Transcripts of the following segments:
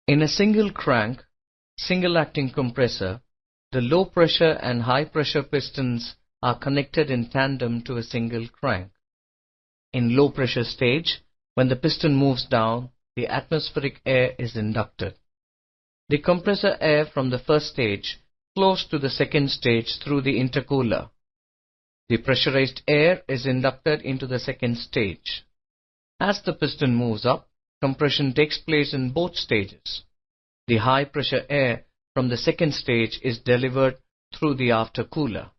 In a single crank, single acting compressor, the low pressure and high pressure pistons are connected in tandem to a single crank. In low pressure stage, when the piston moves down, the atmospheric air is inducted. The compressor air from the first stage flows to the second stage through the intercooler. The pressurized air is inducted into the second stage. As the piston moves up, compression takes place in both stages. The high pressure air from the second stage is delivered through the aftercooler.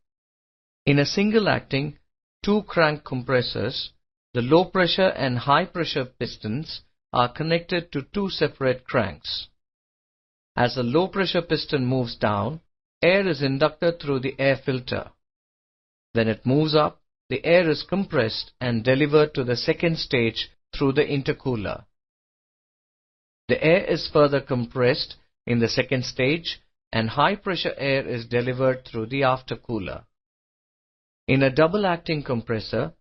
In a single acting, two crank compressors, the low pressure and high pressure pistons are connected to two separate cranks. As the low pressure piston moves down, air is inducted through the air filter. When it moves up, the air is compressed and delivered to the second stage through the intercooler. The air is further compressed in the second stage and high pressure air is delivered through the aftercooler. In a double acting compressor,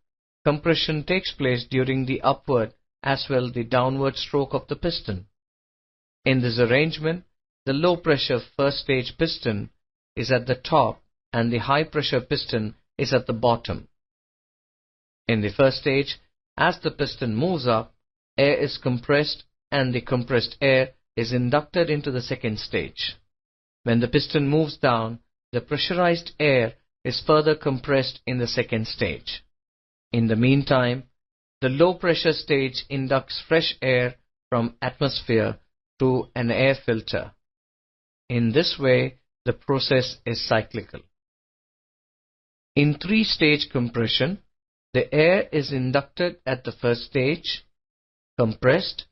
compression takes place during the upward as well the downward stroke of the piston. In this arrangement, the low pressure first stage piston is at the top and the high pressure piston is at the bottom. In the first stage, as the piston moves up, air is compressed and the compressed air is inducted into the second stage. When the piston moves down, the pressurized air is further compressed in the second stage. In the meantime, the low pressure stage inducts fresh air from atmosphere through an air filter. In this way, the process is cyclical. In three-stage compression, the air is inducted at the first stage, compressed,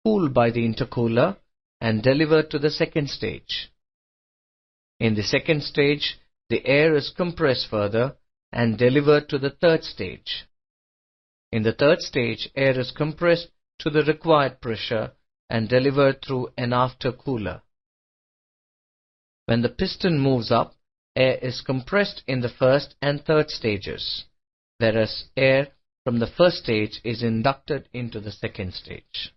cooled by the intercooler, and delivered to the second stage. In the second stage, the air is compressed further and delivered to the third stage. In the third stage, air is compressed to the required pressure and delivered through an aftercooler. When the piston moves up, air is compressed in the first and third stages, whereas air from the first stage is inducted into the second stage.